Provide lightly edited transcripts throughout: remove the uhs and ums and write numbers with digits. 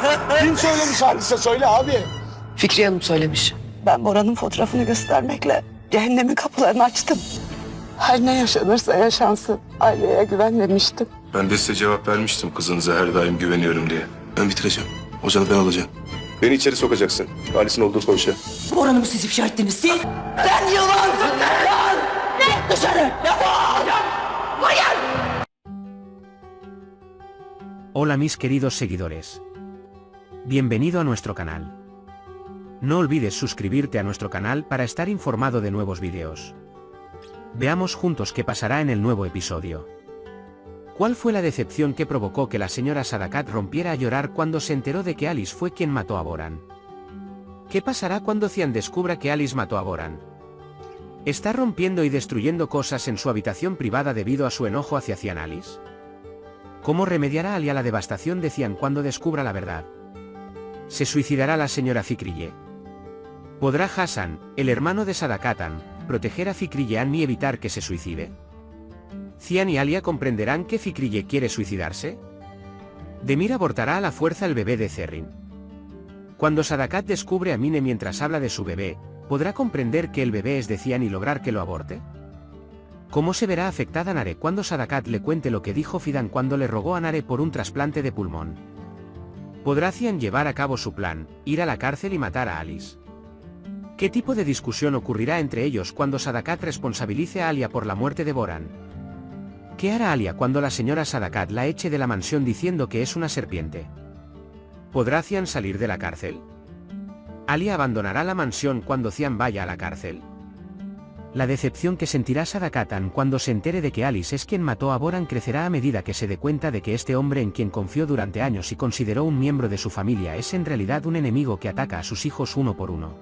Kim söylemiş Halis'e, söyle abi. Fikriye Hanım söylemiş. Ben Bora'nın fotoğrafını göstermekle cehennemin kapılarını açtım. Her ne yaşanırsa yaşansın aileye güvenmemiştim. Ben de size cevap vermiştim kızınıza her daim güveniyorum diye. Ben bitireceğim. Hocanı ben alacağım. Beni içeri sokacaksın. Halis'in olduğu koğuşa. Bora'nı mı siz ifşa ettiniz? Siz? Sen yılansın lan! Ne? Dışarı! Defol! Hayır! Hola mis queridos seguidores. Bienvenido a nuestro canal. No olvides suscribirte a nuestro canal para estar informado de nuevos videos. Veamos juntos qué pasará en el nuevo episodio. ¿Cuál fue la decepción que provocó que la señora Sadakat rompiera a llorar cuando se enteró de que Alice fue quien mató a Boran? ¿Qué pasará cuando Cian descubra que Alice mató a Boran? ¿Está rompiendo y destruyendo cosas en su habitación privada debido a su enojo hacia Cian Alice? ¿Cómo remediará Alia la devastación de Cian cuando descubra la verdad? ¿Se suicidará la señora Fikriye? ¿Podrá Hassan, el hermano de Sadakatan, proteger a Fikriyean y evitar que se suicide? ¿Cian y Alia comprenderán que Fikriye quiere suicidarse? Demir abortará a la fuerza el bebé de Zerrin. Cuando Sadakat descubre a Mine mientras habla de su bebé, ¿podrá comprender que el bebé es de Cian y lograr que lo aborte? ¿Cómo se verá afectada Nare cuando Sadakat le cuente lo que dijo Fidan cuando le rogó a Nare por un trasplante de pulmón? ¿Podrá Cian llevar a cabo su plan, ir a la cárcel y matar a Alice? ¿Qué tipo de discusión ocurrirá entre ellos cuando Sadakat responsabilice a Alia por la muerte de Boran? ¿Qué hará Alia cuando la señora Sadakat la eche de la mansión diciendo que es una serpiente? ¿Podrá Cian salir de la cárcel? ¿Alia abandonará la mansión cuando Cian vaya a la cárcel? La decepción que sentirá Sadakatan cuando se entere de que Alice es quien mató a Boran crecerá a medida que se dé cuenta de que este hombre en quien confió durante años y consideró un miembro de su familia es en realidad un enemigo que ataca a sus hijos uno por uno.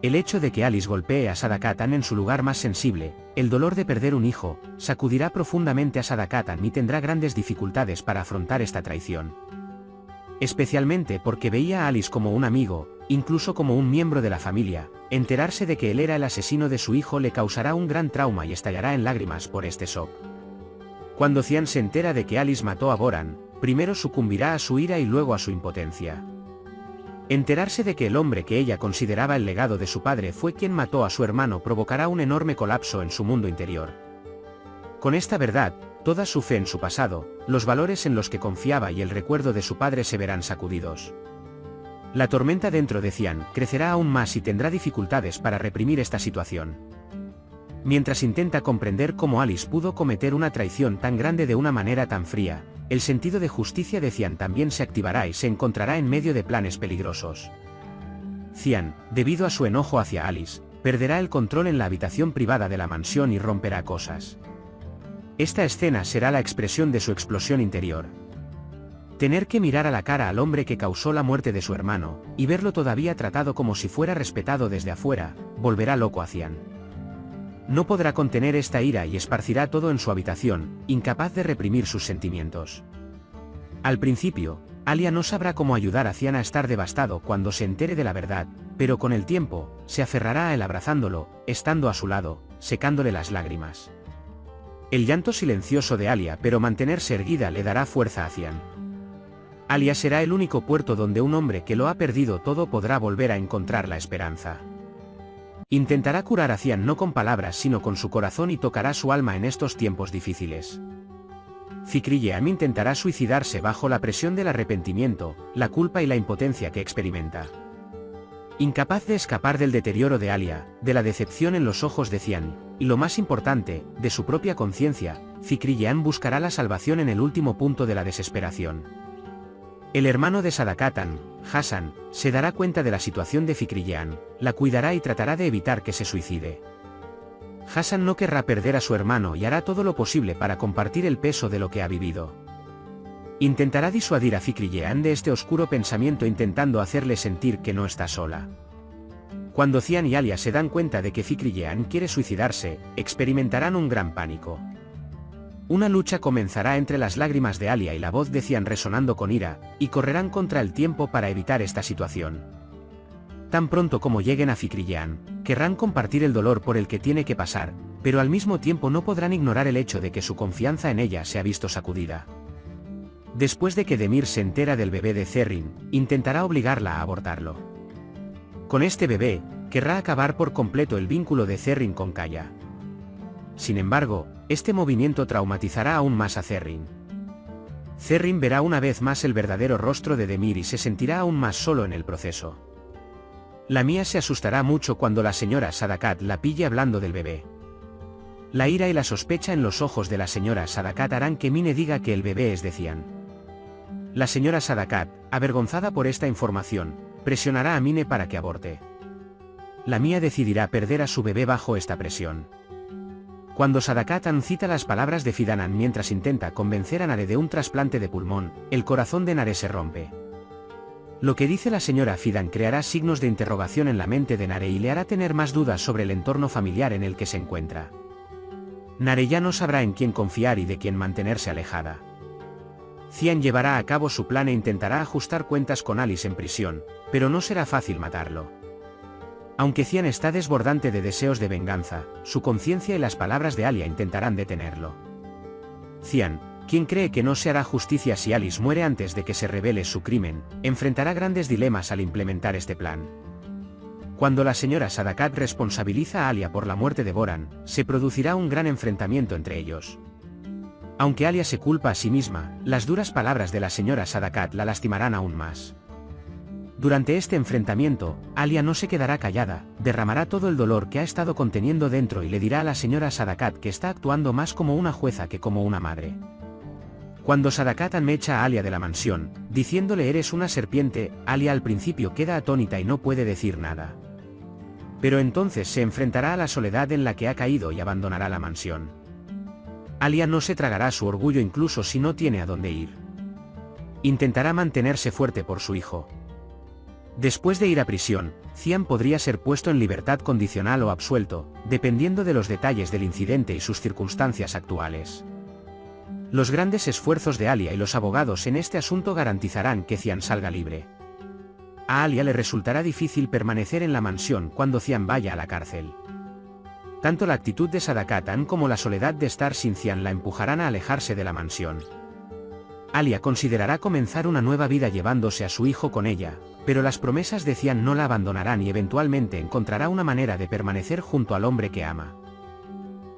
El hecho de que Alice golpee a Sadakatan en su lugar más sensible, el dolor de perder un hijo, sacudirá profundamente a Sadakatan y tendrá grandes dificultades para afrontar esta traición. Especialmente porque veía a Alice como un amigo, incluso como un miembro de la familia, enterarse de que él era el asesino de su hijo le causará un gran trauma y estallará en lágrimas por este shock. Cuando Cian se entera de que Alice mató a Boran, primero sucumbirá a su ira y luego a su impotencia. Enterarse de que el hombre que ella consideraba el legado de su padre fue quien mató a su hermano provocará un enorme colapso en su mundo interior. Con esta verdad, toda su fe en su pasado, los valores en los que confiaba y el recuerdo de su padre se verán sacudidos. La tormenta dentro de Cian crecerá aún más y tendrá dificultades para reprimir esta situación. Mientras intenta comprender cómo Alice pudo cometer una traición tan grande de una manera tan fría, el sentido de justicia de Cian también se activará y se encontrará en medio de planes peligrosos. Cian, debido a su enojo hacia Alice, perderá el control en la habitación privada de la mansión y romperá cosas. Esta escena será la expresión de su explosión interior. Tener que mirar a la cara al hombre que causó la muerte de su hermano, y verlo todavía tratado como si fuera respetado desde afuera, volverá loco a Cian. No podrá contener esta ira y esparcirá todo en su habitación, incapaz de reprimir sus sentimientos. Al principio, Alia no sabrá cómo ayudar a Cian a estar devastado cuando se entere de la verdad, pero con el tiempo, se aferrará a él abrazándolo, estando a su lado, secándole las lágrimas. El llanto silencioso de Alia pero mantenerse erguida le dará fuerza a Cian. Alia será el único puerto donde un hombre que lo ha perdido todo podrá volver a encontrar la esperanza. Intentará curar a Cian no con palabras sino con su corazón y tocará su alma en estos tiempos difíciles. Fikriyeam intentará suicidarse bajo la presión del arrepentimiento, la culpa y la impotencia que experimenta. Incapaz de escapar del deterioro de Alia, de la decepción en los ojos de Cian, y lo más importante, de su propia conciencia, Fikriyeam buscará la salvación en el último punto de la desesperación. El hermano de Sadakatan, Hassan, se dará cuenta de la situación de Fikriyeam, la cuidará y tratará de evitar que se suicide. Hassan no querrá perder a su hermano y hará todo lo posible para compartir el peso de lo que ha vivido. Intentará disuadir a Fikriyeam de este oscuro pensamiento intentando hacerle sentir que no está sola. Cuando Cian y Alia se dan cuenta de que Fikriyeam quiere suicidarse, experimentarán un gran pánico. Una lucha comenzará entre las lágrimas de Alia y la voz de Cian resonando con ira, y correrán contra el tiempo para evitar esta situación. Tan pronto como lleguen a Fikriyeam, querrán compartir el dolor por el que tiene que pasar, pero al mismo tiempo no podrán ignorar el hecho de que su confianza en ella se ha visto sacudida. Después de que Demir se entera del bebé de Zerrin, intentará obligarla a abortarlo. Con este bebé, querrá acabar por completo el vínculo de Zerrin con Kaya. Sin embargo, este movimiento traumatizará aún más a Zerrin. Zerrin verá una vez más el verdadero rostro de Demir y se sentirá aún más solo en el proceso. Lamia se asustará mucho cuando la señora Sadakat la pille hablando del bebé. La ira y la sospecha en los ojos de la señora Sadakat harán que Mine diga que el bebé es de Cian. La señora Sadakat, avergonzada por esta información, presionará a Mine para que aborte. Lamia decidirá perder a su bebé bajo esta presión. Cuando Sadakat cita las palabras de Fidanan mientras intenta convencer a Nare de un trasplante de pulmón, el corazón de Nare se rompe. Lo que dice la señora Fidan creará signos de interrogación en la mente de Nare y le hará tener más dudas sobre el entorno familiar en el que se encuentra. Nare ya no sabrá en quién confiar y de quién mantenerse alejada. Cian llevará a cabo su plan e intentará ajustar cuentas con Alice en prisión, pero no será fácil matarlo. Aunque Cian está desbordante de deseos de venganza, su conciencia y las palabras de Alia intentarán detenerlo. Cian, quien cree que no se hará justicia si Alice muere antes de que se revele su crimen, enfrentará grandes dilemas al implementar este plan. Cuando la señora Sadakat responsabiliza a Alia por la muerte de Boran, se producirá un gran enfrentamiento entre ellos. Aunque Alia se culpa a sí misma, las duras palabras de la señora Sadakat la lastimarán aún más. Durante este enfrentamiento, Alia no se quedará callada, derramará todo el dolor que ha estado conteniendo dentro y le dirá a la señora Sadakat que está actuando más como una jueza que como una madre. Cuando Sadakat echa a Alia de la mansión, diciéndole eres una serpiente, Alia al principio queda atónita y no puede decir nada. Pero entonces se enfrentará a la soledad en la que ha caído y abandonará la mansión. Alia no se tragará su orgullo incluso si no tiene a dónde ir. Intentará mantenerse fuerte por su hijo. Después de ir a prisión, Cian podría ser puesto en libertad condicional o absuelto, dependiendo de los detalles del incidente y sus circunstancias actuales. Los grandes esfuerzos de Alia y los abogados en este asunto garantizarán que Cian salga libre. A Alia le resultará difícil permanecer en la mansión cuando Cian vaya a la cárcel. Tanto la actitud de Sadakat como la soledad de estar sin Cian la empujarán a alejarse de la mansión. Alia considerará comenzar una nueva vida llevándose a su hijo con ella, pero las promesas de Cian no la abandonarán y eventualmente encontrará una manera de permanecer junto al hombre que ama.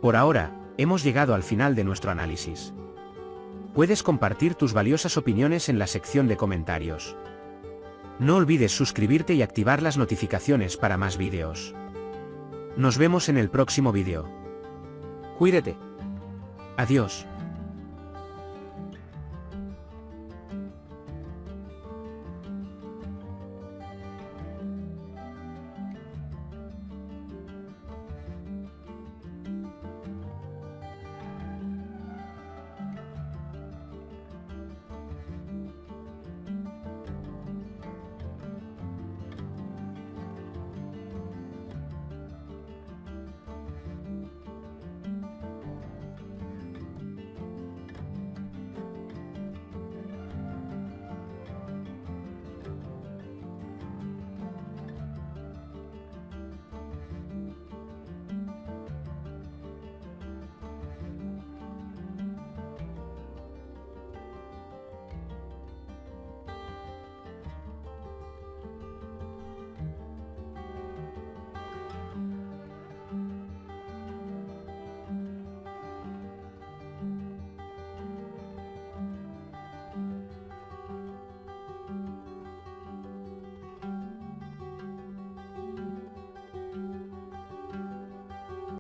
Por ahora, hemos llegado al final de nuestro análisis. Puedes compartir tus valiosas opiniones en la sección de comentarios. No olvides suscribirte y activar las notificaciones para más vídeos. Nos vemos en el próximo vídeo. Cuídate. Adiós.